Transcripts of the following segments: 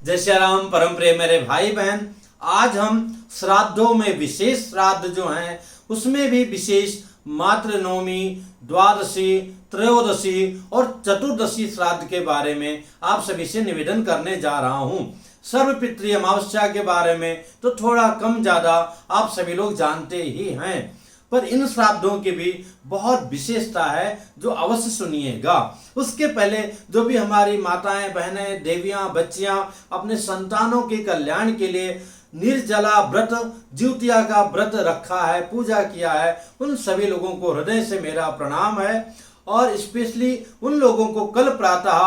जय श्री राम। परम प्रिय मेरे भाई बहन, आज हम श्राद्धों में विशेष श्राद्ध जो हैं उसमें भी विशेष मातृ नवमी, द्वादशी, त्रयोदशी और चतुर्दशी श्राद्ध के बारे में आप सभी से निवेदन करने जा रहा हूं। सर्वपितृ अमावस्या के बारे में तो थोड़ा कम ज्यादा आप सभी लोग जानते ही हैं, पर इन श्राद्धों की भी बहुत विशेषता है जो अवश्य सुनिएगा। उसके पहले जो भी हमारी माताएं, बहनें, देवियां, बच्चियां अपने संतानों के कल्याण के लिए निर्जला व्रत, ज्योतिया का व्रत रखा है, पूजा किया है, उन सभी लोगों को हृदय से मेरा प्रणाम है। और स्पेशली उन लोगों को कल प्रातः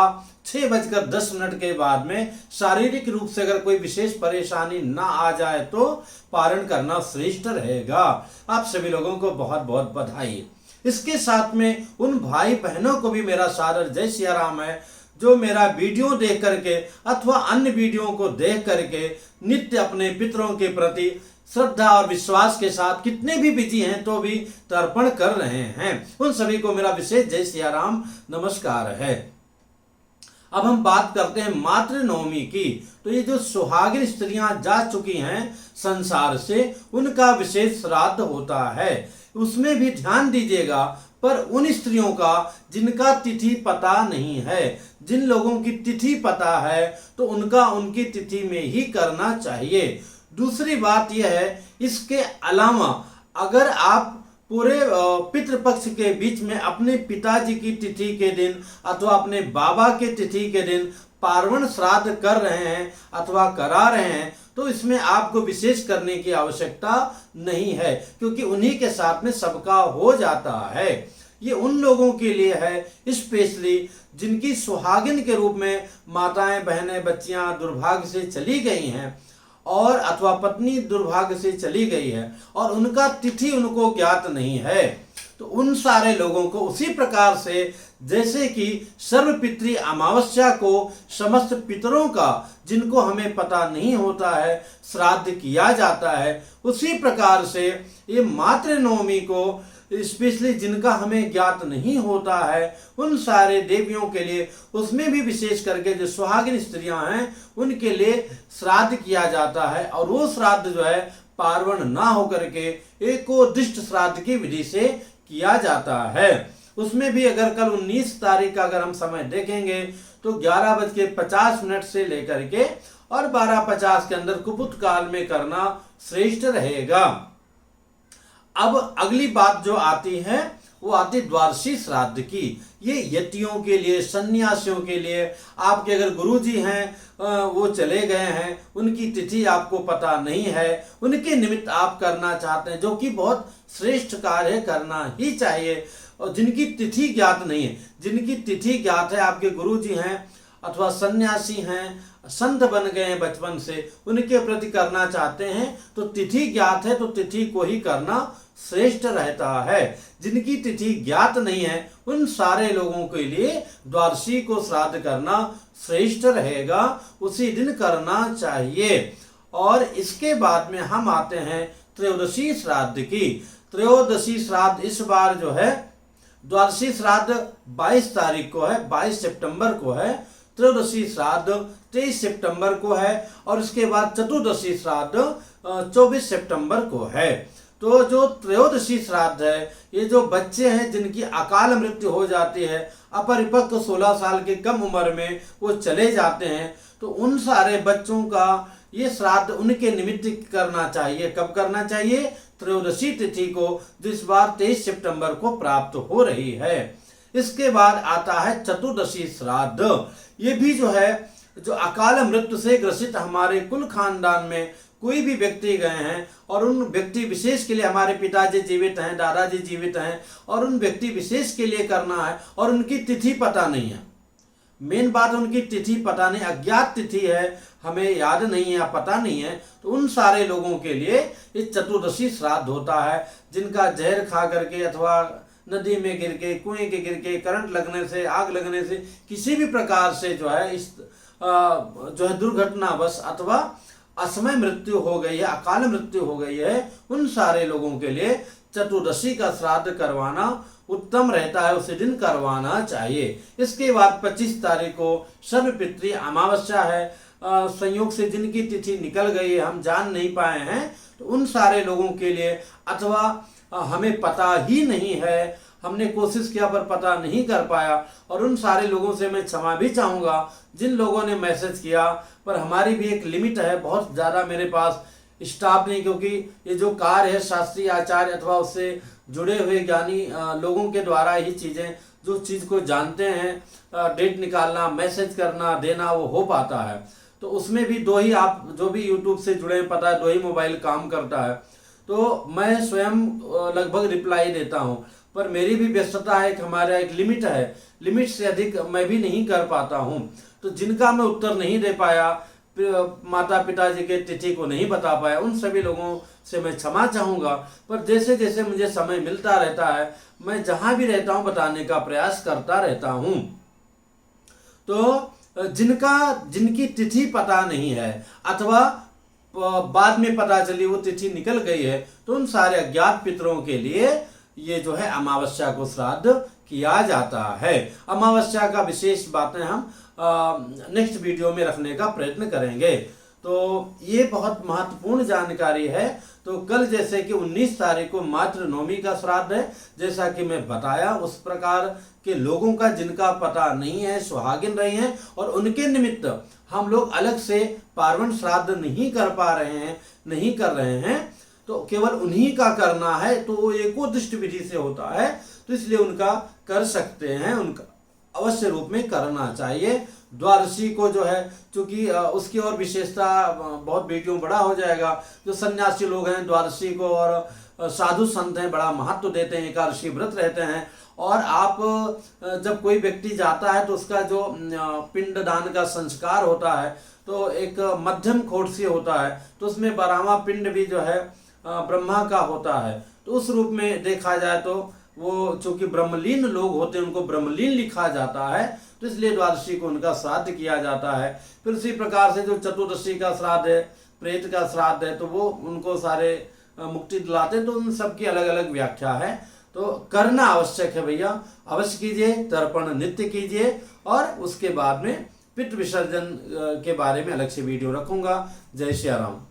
6:10 के बाद में शारीरिक रूप से अगर कोई विशेष परेशानी ना आ जाए तो पारण करना श्रेष्ठ रहेगा। आप सभी लोगों को बहुत बहुत बधाई। इसके साथ में उन भाई बहनों को भी मेरा सादर जय सिया राम है जो मेरा वीडियो देख करके अथवा अन्य वीडियो को देख करके नित्य अपने पितरों के प्रति श्रद्धा और विश्वास के साथ कितने भी बिजी हैं तो भी तर्पण कर रहे हैं। उन सभी को मेरा विशेष जय सिया राम नमस्कार है। अब हम बात करते हैं मातृ नवमी की। तो ये जो सुहागिन स्त्रियां जा चुकी हैं संसार से, उनका विशेष श्राद्ध होता है। उसमें भी ध्यान दीजिएगा, पर उन स्त्रियों का जिनका तिथि पता नहीं है। जिन लोगों की तिथि पता है तो उनका उनकी तिथि में ही करना चाहिए। दूसरी बात यह है, इसके अलावा अगर आप पूरे पितृपक्ष के बीच में अपने पिताजी की तिथि के दिन अथवा अपने बाबा के तिथि के दिन पार्वण श्राद्ध कर रहे हैं अथवा करा रहे हैं तो इसमें आपको विशेष करने की आवश्यकता नहीं है, क्योंकि उन्हीं के साथ में सबका हो जाता है। ये उन लोगों के लिए है स्पेशली जिनकी सुहागिन के रूप में माताएं, बहनें, बच्चियां दुर्भाग्य से चली गई हैं और अथवा पत्नी दुर्भाग्य से चली गई है और उनका तिथि उनको ज्ञात नहीं है। तो उन सारे लोगों को उसी प्रकार से जैसे कि सर्वपितृ अमावस्या को समस्त पितरों का जिनको हमें पता नहीं होता है श्राद्ध किया जाता है, उसी प्रकार से ये मातृ नवमी को स्पेशली जिनका हमें ज्ञात नहीं होता है उन सारे देवियों के लिए, उसमें भी विशेष करके जो सुहागिन स्त्रियां हैं उनके लिए श्राद्ध किया जाता है। और वो श्राद्ध जो है पार्वण ना होकर के एकोदिष्ट श्राद्ध की विधि से किया जाता है। उसमें भी अगर कल 19 तारीख का अगर हम समय देखेंगे तो 11:50 से लेकर के और 12:50 के अंदर कुपुत काल में करना श्रेष्ठ रहेगा। अब अगली बात जो आती है वो आती द्वादशी श्राद्ध की। ये यतियों के लिए, सन्यासियों के लिए, आपके अगर गुरुजी हैं वो चले गए हैं, उनकी तिथि आपको पता नहीं है, उनके निमित्त आप करना चाहते हैं, जो कि बहुत श्रेष्ठ कार्य करना ही चाहिए। और जिनकी तिथि ज्ञात नहीं है, जिनकी तिथि ज्ञात है, आपके गुरुजी हैं अथवा सन्यासी हैं, संत बन गए हैं बचपन से, उनके प्रति करना चाहते हैं तो तिथि ज्ञात है तो तिथि को ही करना श्रेष्ठ रहता है। जिनकी तिथि ज्ञात नहीं है उन सारे लोगों के लिए द्वादशी को श्राद्ध करना श्रेष्ठ रहेगा, उसी दिन करना चाहिए। और इसके बाद में हम आते हैं त्रयोदशी श्राद्ध की। त्रयोदशी श्राद्ध इस बार जो है, द्वादशी श्राद्ध 22 तारीख को है, 22 सितंबर को है, त्रयोदशी श्राद्ध 23 सितंबर को है और इसके बाद चतुर्दशी श्राद्ध 24 सितंबर को है। तो जो त्रयोदशी श्राद्ध है, ये जो बच्चे हैं जिनकी अकाल मृत्यु हो जाती है, अपरिपक्व 16 साल की कम उम्र में वो चले जाते हैं, तो उन सारे बच्चों का ये श्राद्ध उनके निमित्त करना चाहिए। कब करना चाहिए? त्रयोदशी तिथि को, जो इस बार 23 सितंबर को प्राप्त हो रही है। इसके बाद आता है चतुर्दशी श्राद्ध। ये भी जो है, जो अकाल मृत्यु से ग्रसित हमारे कुल खानदान में कोई भी व्यक्ति गए हैं और उन व्यक्ति विशेष के लिए, हमारे पिताजी जीवित हैं, दादाजी जीवित हैं और उन व्यक्ति विशेष के लिए करना है और उनकी तिथि पता नहीं है। मेन बात, उनकी तिथि पता नहीं, अज्ञात तिथि है, हमें याद नहीं है या पता नहीं है, तो उन सारे लोगों के लिए ये चतुर्दशी श्राद्ध होता है। जिनका जहर खा करके अथवा नदी में गिर के, कुएं के गिर के, करंट लगने से, आग लगने से, किसी भी प्रकार से जो है इस जो है दुर्घटनावश अथवा असमय मृत्यु हो गई है, अकाल मृत्यु हो गई है, उन सारे लोगों के लिए चतुर्दशी का श्राद्ध करवाना उत्तम रहता है, उसी दिन करवाना चाहिए। इसके बाद 25 तारीख को सर्वपितृ अमावस्या है। संयोग से जिनकी तिथि निकल गई है, हम जान नहीं पाए हैं, तो उन सारे लोगों के लिए, अथवा हमें पता ही नहीं है, हमने कोशिश किया पर पता नहीं कर पाया, और उन सारे लोगों से मैं क्षमा भी चाहूँगा जिन लोगों ने मैसेज किया। पर हमारी भी एक लिमिट है, बहुत ज़्यादा मेरे पास स्टाफ नहीं, क्योंकि ये जो कार्य है शास्त्रीय आचार्य अथवा उससे जुड़े हुए ज्ञानी लोगों के द्वारा ही चीज़ें, जो चीज़ को जानते हैं, डेट निकालना, मैसेज करना, देना, वो हो पाता है। तो उसमें भी दो ही, आप जो भी यूट्यूब से जुड़े हैं पता है, दो ही मोबाइल काम करता है, तो मैं स्वयं लगभग रिप्लाई देता हूँ। पर मेरी भी व्यस्तता है, कि हमारा एक लिमिट है, लिमिट से अधिक मैं भी नहीं कर पाता हूँ। तो जिनका मैं उत्तर नहीं दे पाया, माता पिताजी के तिथि को नहीं बता पाया, उन सभी लोगों से मैं क्षमा चाहूँगा। पर जैसे जैसे मुझे समय मिलता रहता है, मैं जहाँ भी रहता हूँ बताने का प्रयास करता रहता हूँ। तो जिनकी तिथि पता नहीं है, अथवा बाद में पता चली वो तिथि निकल गई है, तो उन सारे अज्ञात पितरों के लिए ये जो है अमावस्या को श्राद्ध किया जाता है। अमावस्या का विशेष बातें हम नेक्स्ट वीडियो में रखने का प्रयत्न करेंगे। तो ये बहुत महत्वपूर्ण जानकारी है। तो कल जैसे कि 19 तारीख को मातृ नवमी का श्राद्ध है, जैसा कि मैं बताया, उस प्रकार के लोगों का जिनका पता नहीं है, सुहागिन रही हैं, और उनके निमित्त हम लोग अलग से पार्वण श्राद्ध नहीं कर पा रहे हैं, नहीं कर रहे हैं, तो केवल उन्हीं का करना है। तो वो एकोदृष्ट विधि से होता है, तो इसलिए उनका कर सकते हैं, उनका अवश्य रूप में करना चाहिए। द्वादशी को जो है, चूंकि उसकी और विशेषता बहुत वीडियो बड़ा हो जाएगा, जो सन्यासी लोग हैं द्वादशी को, और साधु संत हैं, बड़ा महत्व देते हैं, एकादशी व्रत रहते हैं। और आप जब कोई व्यक्ति जाता है तो उसका जो पिंडदान का संस्कार होता है, तो एक मध्यम खोट से होता है, तो उसमें 12वां पिंड भी जो है ब्रह्मा का होता है। तो उस रूप में देखा जाए तो वो चूंकि ब्रह्मलीन लोग होते हैं, उनको ब्रह्मलीन लिखा जाता है, तो इसलिए द्वादशी को उनका श्राद्ध किया जाता है। फिर उसी प्रकार से जो चतुर्दशी का श्राद्ध है, प्रेत का श्राद्ध है, तो वो उनको सारे मुक्ति दिलाते हैं। तो उन सबकी अलग अलग व्याख्या है, तो करना आवश्यक है भैया, अवश्य कीजिए, तर्पण नित्य कीजिए। और उसके बाद में पितृ विसर्जन के बारे में अलग से वीडियो रखूंगा। जय श्री राम।